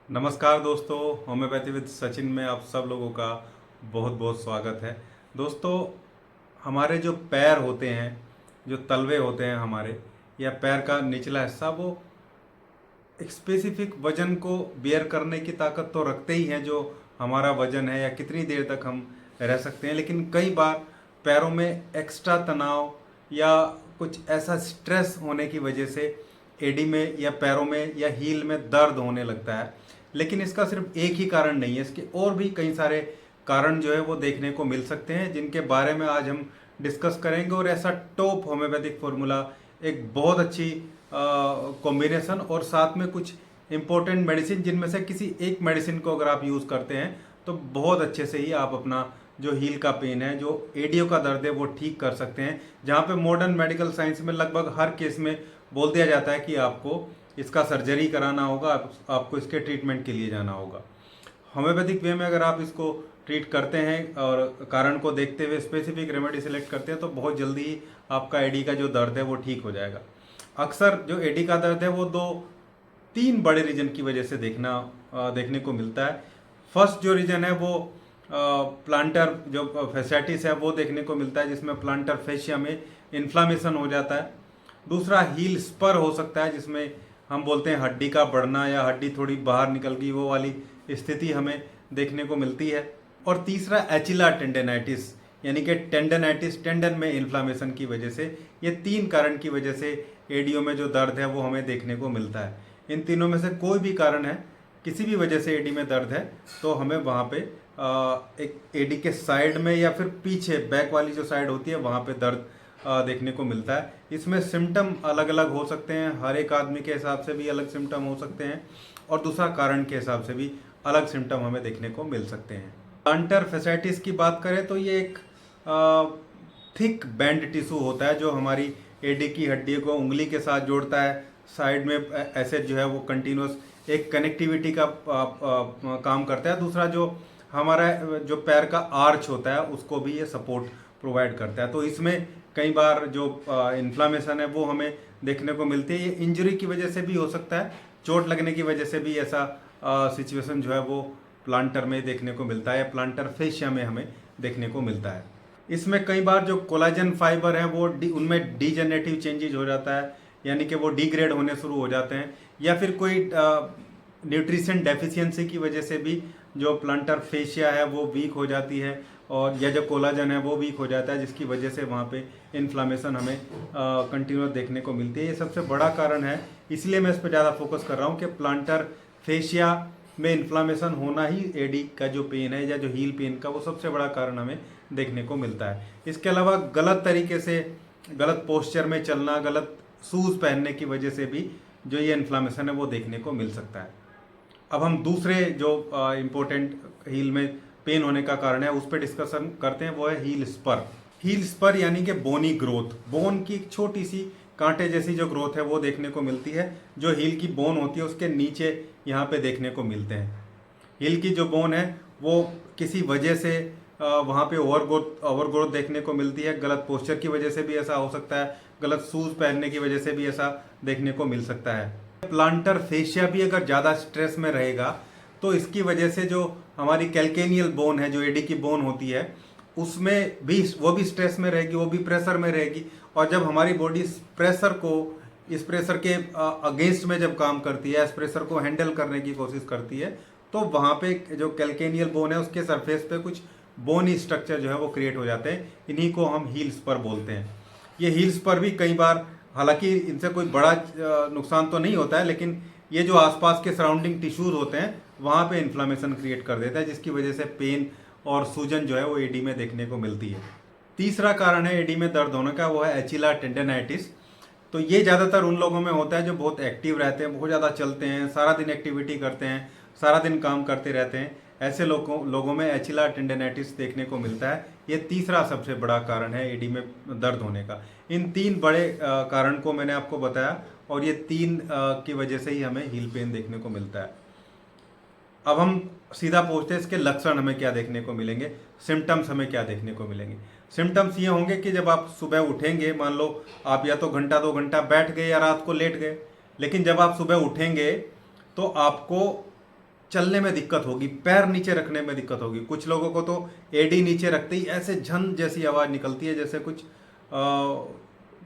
नमस्कार दोस्तों, homeopathy with Sachin में आप सब लोगों का बहुत बहुत स्वागत है। दोस्तों, हमारे जो पैर होते हैं, जो तलवे होते हैं हमारे, या पैर का निचला हिस्सा, वो एक स्पेसिफिक वजन को बेयर करने की ताकत तो रखते ही हैं, जो हमारा वजन है या कितनी देर तक हम रह सकते हैं। लेकिन कई बार पैरों में एक्स्ट्रा तनाव या कुछ ऐसा स्ट्रेस होने की वजह से एडी में या पैरों में या हील में दर्द होने लगता है। लेकिन इसका सिर्फ एक ही कारण नहीं है, इसके और भी कई सारे कारण जो है वो देखने को मिल सकते हैं, जिनके बारे में आज हम डिस्कस करेंगे। और ऐसा टॉप होम्योपैथिक फॉर्मूला, एक बहुत अच्छी कॉम्बिनेशन और साथ में कुछ इंपॉर्टेंट मेडिसिन, जिनमें से किसी एक मेडिसिन को अगर आप यूज़ करते हैं तो बहुत अच्छे से ही आप अपना जो हील का पेन है, जो एडियो का दर्द है, वो ठीक कर सकते हैं। जहाँ पे मॉडर्न मेडिकल साइंस में लगभग हर केस में बोल दिया जाता है कि आपको इसका सर्जरी कराना होगा, आपको इसके ट्रीटमेंट के लिए जाना होगा। होम्योपैथिक वे में अगर आप इसको ट्रीट करते हैं और कारण को देखते हुए स्पेसिफिक रेमेडी सेलेक्ट करते हैं तो बहुत जल्दी ही आपका एडी का जो दर्द है वो ठीक हो जाएगा। अक्सर जो एडी का दर्द है वो तीन बड़े रीजन की वजह से देखने को मिलता है। फर्स्ट जो रीजन है वो प्लांटर जो फैसाइटिस है वो देखने को मिलता है, जिसमें प्लांटर फेशिया में इन्फ्लामेशन हो जाता है। दूसरा हील स्पर हो सकता है, जिसमें हम बोलते हैं हड्डी का बढ़ना या हड्डी थोड़ी बाहर निकल गई, वो वाली स्थिति हमें देखने को मिलती है। और तीसरा एचिला टेंडेनाइटिस, यानी कि टेंडनाइटिस, टेंडन में इन्फ्लामेशन की वजह से। ये तीन कारण की वजह से एडियो में जो दर्द है वो हमें देखने को मिलता है। इन तीनों में से कोई भी कारण है, किसी भी वजह से एडी में दर्द है, तो हमें वहाँ पे एक एडी के साइड में या फिर पीछे बैक वाली जो साइड होती है वहाँ पे दर्द देखने को मिलता है। इसमें सिम्टम अलग अलग हो सकते हैं, हर एक आदमी के हिसाब से भी अलग सिम्टम हो सकते हैं, और दूसरा कारण के हिसाब से भी अलग सिम्टम हमें देखने को मिल सकते हैं। प्लांटर फैसाइटिस की बात करें तो ये एक थिक बैंड टिश्यू होता है जो हमारी एडी की हड्डी को उंगली के साथ जोड़ता है। साइड में ऐसे जो है वो कंटिन्यूस एक कनेक्टिविटी का काम करता है। दूसरा जो हमारा जो पैर का आर्च होता है उसको भी ये सपोर्ट प्रोवाइड करता है। तो इसमें कई बार जो इन्फ्लामेशन है वो हमें देखने को मिलती है। ये इंजरी की वजह से भी हो सकता है, चोट लगने की वजह से भी ऐसा सिचुएशन जो है वो प्लांटर में देखने को मिलता है, प्लांटर फेशिया में हमें देखने को मिलता है। इसमें कई बार जो कोलाजन फाइबर है वो उनमें डीजेनरेटिव चेंजेज हो जाता है, यानी कि वो डिग्रेड होने शुरू हो जाते हैं, या फिर कोई न्यूट्रिशन डेफिशिएंसी की वजह से भी जो प्लांटर फेशिया है वो वीक हो जाती है, और या जो कोलाजन है वो वीक हो जाता है, जिसकी वजह से वहाँ पे इन्फ्लामेशन हमें कंटिन्यूस देखने को मिलती है। ये सबसे बड़ा कारण है, इसलिए मैं इस पर ज़्यादा फोकस कर रहा हूँ कि प्लांटर फेशिया में इन्फ्लामेशन होना ही एडी का जो पेन है या जो हील पेन का वो सबसे बड़ा कारण हमें देखने को मिलता है। इसके अलावा गलत तरीके से गलत पोस्चर में चलना, गलत शूज़ पहनने की वजह से भी जो ये इन्फ्लामेशन है वो देखने को मिल सकता है। अब हम दूसरे जो इम्पोर्टेंट हील में पेन होने का कारण है उस पर डिस्कशन करते हैं, वो है हील स्पर। हील स्पर यानी कि बोनी ग्रोथ, बोन की छोटी सी कांटे जैसी जो ग्रोथ है वो देखने को मिलती है, जो हील की बोन होती है उसके नीचे यहाँ पे देखने को मिलते हैं। हील की जो बोन है वो किसी वजह से वहाँ पे ओवरग्रोथ देखने को मिलती है। गलत पोस्चर की वजह से भी ऐसा हो सकता है, गलत शूज़ पहनने की वजह से भी ऐसा देखने को मिल सकता है। प्लांटर फेशिया भी अगर ज़्यादा स्ट्रेस में रहेगा तो इसकी वजह से जो हमारी कैल्केनियल बोन है, जो एडी की बोन होती है, उसमें भी वो भी स्ट्रेस में रहेगी, वो भी प्रेशर में रहेगी। और जब हमारी बॉडी इस प्रेशर के अगेंस्ट में जब काम करती है, इस प्रेशर को हैंडल करने की कोशिश करती है, तो वहाँ पे जो कैल्केनियल बोन है उसके सरफेस पे कुछ बोनी स्ट्रक्चर जो है वो क्रिएट हो जाते हैं। इन्हीं को हम हील्स पर बोलते हैं। ये हील्स पर भी कई बार, हालांकि इनसे कोई बड़ा नुकसान तो नहीं होता है, लेकिन ये जो आसपास के सराउंडिंग टिश्यूज होते हैं वहाँ पे इन्फ्लामेशन क्रिएट कर देता है, जिसकी वजह से पेन और सूजन जो है वो एडी में देखने को मिलती है। तीसरा कारण है एडी में दर्द होने का, वो है एचिला टेंडेनाइटिस। तो ये ज़्यादातर उन लोगों में होता है जो बहुत एक्टिव रहते हैं, बहुत ज़्यादा चलते हैं, सारा दिन एक्टिविटी करते हैं, सारा दिन काम करते रहते हैं। ऐसे लोगों में एचिला टेंडेनाइटिस देखने को मिलता है। ये तीसरा सबसे बड़ा कारण है एडी में दर्द होने का। इन तीन बड़े कारण को मैंने आपको बताया, और ये तीन की वजह से ही हमें हील पेन देखने को मिलता है। अब हम सीधा पूछते हैं इसके लक्षण हमें क्या देखने को मिलेंगे, सिम्टम्स हमें क्या देखने को मिलेंगे। सिम्टम्स ये होंगे कि जब आप सुबह उठेंगे, मान लो आप या तो घंटा 2 घंटा बैठ गए या रात को लेट गए, लेकिन जब आप सुबह उठेंगे तो आपको चलने में दिक्कत होगी, पैर नीचे रखने में दिक्कत होगी। कुछ लोगों को तो एडी नीचे रखते ही ऐसे झन जैसी आवाज़ निकलती है, जैसे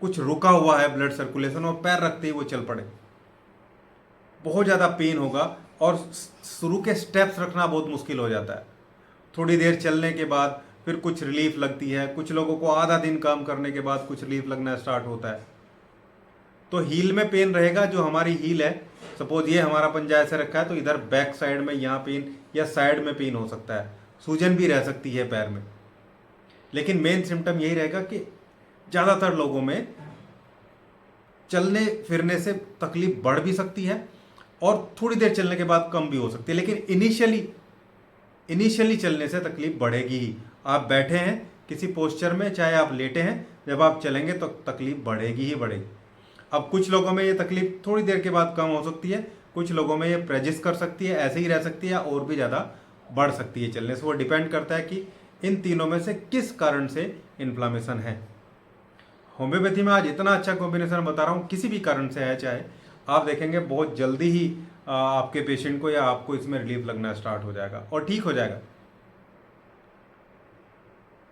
कुछ रुका हुआ है ब्लड सर्कुलेशन, और पैर रखते ही वो चल पड़े। बहुत ज़्यादा पेन होगा और शुरू के स्टेप्स रखना बहुत मुश्किल हो जाता है। थोड़ी देर चलने के बाद फिर कुछ रिलीफ लगती है। कुछ लोगों को आधा दिन काम करने के बाद कुछ रिलीफ लगना स्टार्ट होता है। तो हील में पेन रहेगा। जो हमारी हील है, सपोज ये हमारा पंजा ऐसे रखा है, तो इधर बैक साइड में यहाँ पेन या साइड में पेन हो सकता है, सूजन भी रह सकती है पैर में। लेकिन मेन सिम्टम यही रहेगा कि ज़्यादातर लोगों में चलने फिरने से तकलीफ बढ़ भी सकती है और थोड़ी देर चलने के बाद कम भी हो सकती है। लेकिन इनिशियली चलने से तकलीफ बढ़ेगी ही। आप बैठे हैं किसी पोस्चर में, चाहे आप लेटे हैं, जब आप चलेंगे तो तकलीफ बढ़ेगी ही बढ़ेगी। अब कुछ लोगों में ये तकलीफ थोड़ी देर के बाद कम हो सकती है, कुछ लोगों में ये प्रेजिस्ट कर सकती है, ऐसे ही रह सकती है, या और भी ज़्यादा बढ़ सकती है चलने से। वो डिपेंड करता है कि इन तीनों में से किस कारण से इन्फ्लामेशन है। होम्योपैथी में आज इतना अच्छा कॉम्बिनेशन बता रहा हूँ, किसी भी कारण से है चाहे, आप देखेंगे बहुत जल्दी ही आपके पेशेंट को या आपको इसमें रिलीफ लगना स्टार्ट हो जाएगा और ठीक हो जाएगा।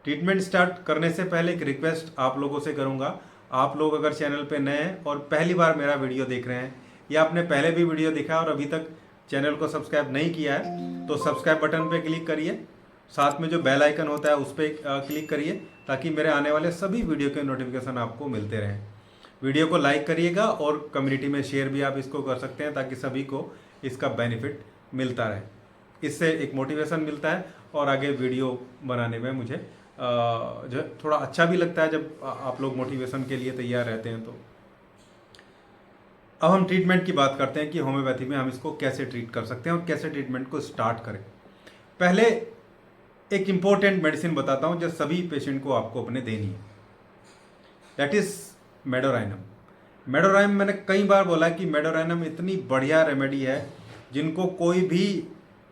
ट्रीटमेंट स्टार्ट करने से पहले एक रिक्वेस्ट आप लोगों से करूंगा। आप लोग अगर चैनल पे नए हैं और पहली बार मेरा वीडियो देख रहे हैं, या आपने पहले भी वीडियो देखा और अभी तक चैनल को सब्सक्राइब नहीं किया है, तो सब्सक्राइब बटन पे क्लिक करिए। साथ में जो बेल आइकन होता है उस पर क्लिक करिए, ताकि मेरे आने वाले सभी वीडियो के नोटिफिकेशन आपको मिलते रहें। वीडियो को लाइक करिएगा और कम्युनिटी में शेयर भी आप इसको कर सकते हैं, ताकि सभी को इसका बेनिफिट मिलता रहे। इससे एक मोटिवेशन मिलता है और आगे वीडियो बनाने में मुझे जो थोड़ा अच्छा भी लगता है, जब आप लोग मोटिवेशन के लिए तैयार रहते हैं। तो अब हम ट्रीटमेंट की बात करते हैं कि होम्योपैथी में हम इसको कैसे ट्रीट कर सकते हैं और कैसे ट्रीटमेंट को स्टार्ट करें। पहले एक इम्पोर्टेंट मेडिसिन बताता हूं जो सभी पेशेंट को आपको अपने देनी है, दैट इज मेडोराइनम। मेडोराइनम मैंने कई बार बोला कि मेडोराइनम इतनी बढ़िया रेमेडी है, जिनको कोई भी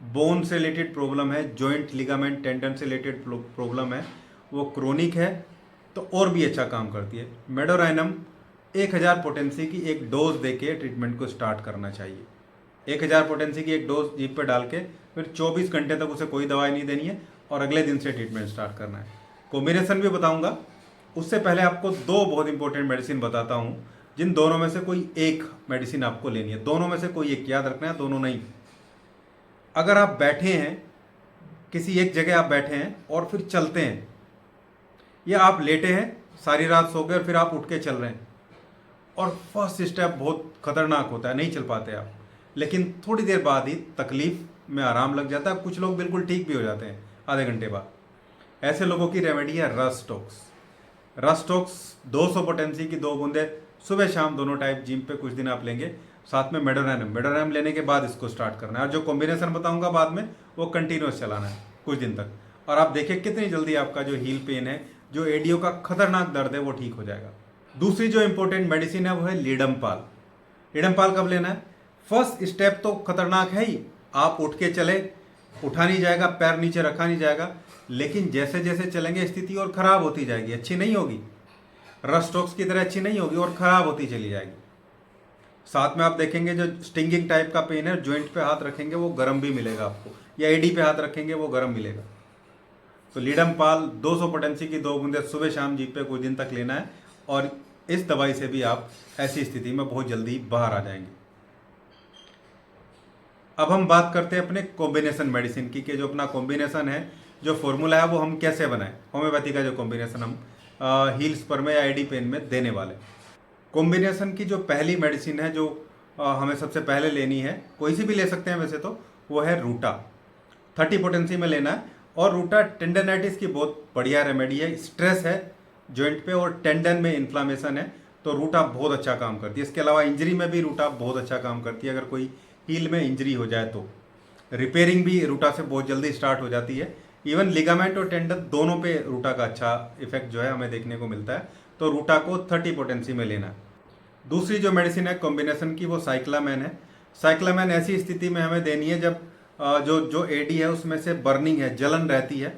बोन से रिलेटेड प्रॉब्लम है, जॉइंट लिगामेंट टेंडन से रिलेटेड प्रॉब्लम है, वो क्रोनिक है, तो और भी अच्छा काम करती है। मेडोराइनम 1000 पोटेंसी की एक डोज देके ट्रीटमेंट को स्टार्ट करना चाहिए। 1000 पोटेंसी की एक डोज जीभ पे डाल के फिर 24 घंटे तक उसे कोई दवाई नहीं देनी है और अगले दिन से ट्रीटमेंट स्टार्ट करना है। कॉम्बिनेशन भी बताऊंगा, उससे पहले आपको दो बहुत इंपॉर्टेंट मेडिसिन बताता हूं, जिन दोनों में से कोई एक मेडिसिन आपको लेनी है। दोनों में से कोई एक, याद रखना है, दोनों नहीं। अगर आप बैठे हैं किसी एक जगह, आप बैठे हैं और फिर चलते हैं, या आप लेटे हैं सारी रात सो गए और फिर आप उठ के चल रहे हैं, और फर्स्ट स्टेप बहुत खतरनाक होता है, नहीं चल पाते आप, लेकिन थोड़ी देर बाद ही तकलीफ में आराम लग जाता है। कुछ लोग बिल्कुल ठीक भी हो जाते हैं आधे घंटे बाद। ऐसे लोगों की रेमेडी है रस्टॉक्स। रस्टॉक्स 200 पोटेंसी की 2 बूंदे सुबह शाम दोनों टाइप जिम पे कुछ दिन आप लेंगे, साथ में मेडोराइनम लेने के बाद इसको स्टार्ट करना है। और जो कॉम्बिनेशन बताऊंगा बाद में, वो कंटिन्यूस चलाना है कुछ दिन तक, और आप देखिए कितनी जल्दी आपका जो हील पेन है, जो एडियो का खतरनाक दर्द है, वो ठीक हो जाएगा। दूसरी जो इंपॉर्टेंट मेडिसिन है वो है लीडमपाल। लीडमपाल कब लेना है? फर्स्ट स्टेप तो खतरनाक है ही, आप उठ के चले, उठा नहीं जाएगा, पैर नीचे रखा नहीं जाएगा, लेकिन जैसे जैसे चलेंगे स्थिति और खराब होती जाएगी, अच्छी नहीं होगी, रस्टॉक्स की तरह अच्छी नहीं होगी और खराब होती चली जाएगी। साथ में आप देखेंगे जो स्टिंगिंग टाइप का पेन है, जॉइंट पे हाथ रखेंगे वो गर्म भी मिलेगा आपको, या एडी पे हाथ रखेंगे वो गर्म मिलेगा। तो लीडमपाल 200 पोटेंसी की 2 बूंदे सुबह शाम जीभ पे कुछ दिन तक लेना है, और इस दवाई से भी आप ऐसी स्थिति में बहुत जल्दी बाहर आ जाएंगे। अब हम बात करते हैं अपने कॉम्बिनेशन मेडिसिन की, कि जो अपना कॉम्बिनेशन है, जो फॉर्मूला है, वो हम कैसे बनाएं। होम्योपैथी का जो कॉम्बिनेशन हम हील्स पर में या एडी पेन में देने वाले। कॉम्बिनेशन की जो पहली मेडिसिन है, जो हमें सबसे पहले लेनी है, कोई सी भी ले सकते हैं वैसे तो, वो है रूटा। 30 पोटेंसी में लेना है। और रूटा टेंडनाइटिस की बहुत बढ़िया रेमेडी है। स्ट्रेस है जॉइंट पे और टेंडन में इन्फ्लामेशन है, तो रूटा बहुत अच्छा काम करती है। इसके अलावा इंजरी में भी रूटा बहुत अच्छा काम करती है। अगर कोई हील में इंजरी हो जाए तो रिपेयरिंग भी रूटा से बहुत जल्दी स्टार्ट हो जाती है। इवन लिगामेंट और टेंडन दोनों पे रूटा का अच्छा इफेक्ट जो है हमें देखने को मिलता है। तो रूटा को 30 पोटेंसी में लेना है। दूसरी जो मेडिसिन है कॉम्बिनेशन की, वो साइक्लामेन है। साइक्लामेन ऐसी स्थिति में हमें देनी है जब जो एडी है उसमें से बर्निंग है, जलन रहती है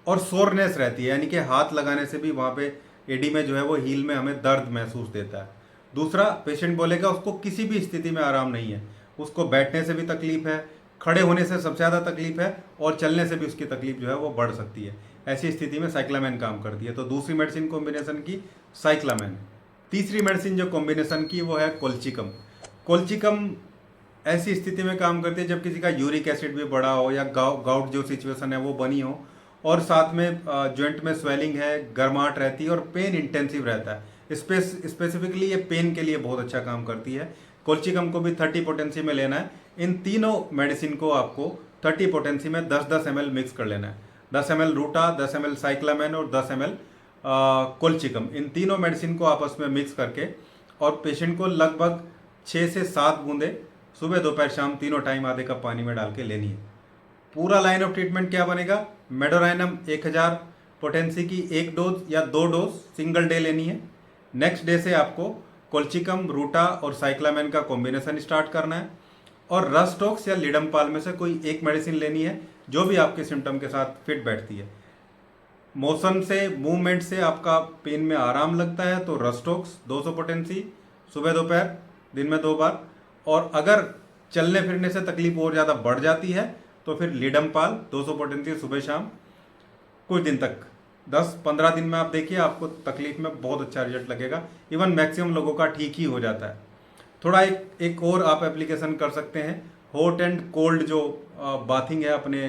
और सोरनेस रहती है, यानी कि हाथ लगाने से भी वहाँ पे एडी में जो है वो हील में हमें दर्द महसूस देता है। दूसरा, पेशेंट बोलेगा उसको किसी भी स्थिति में आराम नहीं है, उसको बैठने से भी तकलीफ है, खड़े होने से सबसे ज़्यादा तकलीफ है और चलने से भी उसकी तकलीफ जो है वो बढ़ सकती है। ऐसी स्थिति में साइक्लामेन काम करती है। तो दूसरी मेडिसिन कॉम्बिनेशन की साइक्लामेन। तीसरी मेडिसिन जो कॉम्बिनेशन की वो है कोल्चिकम। कोल्चिकम ऐसी स्थिति में काम करती है जब किसी का यूरिक एसिड भी बढ़ा हो या गाउट जो सिचुएशन है वो बनी हो और साथ में जॉइंट में स्वेलिंग है, गर्माहट रहती है और पेन इंटेंसिव रहता है। स्पेसिफिकली ये पेन के लिए बहुत अच्छा काम करती है। कोल्चिकम को भी 30 पोटेंसी में लेना है। इन तीनों मेडिसिन को आपको 30 पोटेंसी में 10-10 ml मिक्स कर लेना है। 10 ml रूटा, 10 ml साइक्लामेन और 10 ml कोल्चिकम, इन तीनों मेडिसिन को आपस में मिक्स करके और पेशेंट को लगभग 6 से 7 बूंदे सुबह दोपहर शाम तीनों टाइम आधे कप पानी में डाल के लेनी है। पूरा लाइन ऑफ ट्रीटमेंट क्या बनेगा? मेडोराइनम 1000 पोटेंसी की 1 डोज या 2 डोज सिंगल डे लेनी है। नेक्स्ट डे से आपको कोल्चिकम, रूटा और साइक्लामेन का कॉम्बिनेशन स्टार्ट करना है और रस्टॉक्स या लिडमपाल में से कोई एक मेडिसिन लेनी है जो भी आपके सिम्टम के साथ फिट बैठती है। मोशन से, मूवमेंट से आपका पेन में आराम लगता है तो रस्टॉक्स 200 पोटेंसी सुबह दोपहर दिन में 2 बार, और अगर चलने फिरने से तकलीफ और ज़्यादा बढ़ जाती है तो फिर लिडमपाल 200 पोटेंसी सुबह शाम कुछ दिन तक, 10-15 दिन में आप देखिए आपको तकलीफ में बहुत अच्छा रिजल्ट लगेगा। इवन मैक्सिमम लोगों का ठीक ही हो जाता है। थोड़ा एक और आप एप्लीकेशन कर सकते हैं, हॉट एंड कोल्ड जो बाथिंग है अपने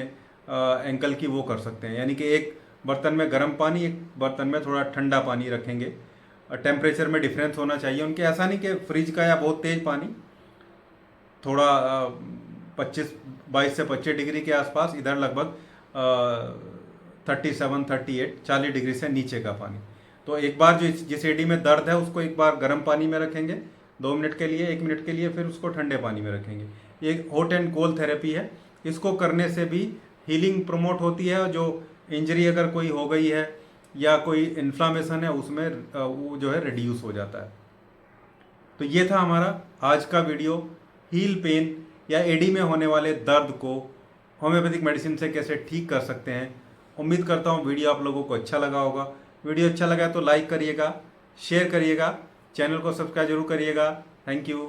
एंकल की, वो कर सकते हैं। यानी कि एक बर्तन में गर्म पानी, एक बर्तन में थोड़ा ठंडा पानी रखेंगे। टेम्परेचर में डिफरेंस होना चाहिए उनके, ऐसा नहीं कि फ्रिज का या बहुत तेज़ पानी, थोड़ा 22 से 25 डिग्री के आसपास, इधर लगभग 37-38 40 डिग्री से नीचे का पानी। तो एक बार जो जिस एडी में दर्द है उसको एक बार गर्म पानी में रखेंगे 2 मिनट के लिए, 1 मिनट के लिए, फिर उसको ठंडे पानी में रखेंगे। ये हॉट एंड कोल्ड थेरेपी है। इसको करने से भी हीलिंग प्रमोट होती है। जो इंजरी अगर कोई हो गई है या कोई इन्फ्लामेशन है उसमें वो जो है रिड्यूस हो जाता है। तो ये था हमारा आज का वीडियो, हील पेन या एडी में होने वाले दर्द को होम्योपैथिक मेडिसिन से कैसे ठीक कर सकते हैं। उम्मीद करता हूँ वीडियो आप लोगों को अच्छा लगा होगा। वीडियो अच्छा लगा तो लाइक करिएगा, शेयर करिएगा, चैनल को सब्सक्राइब जरूर करिएगा। Thank you.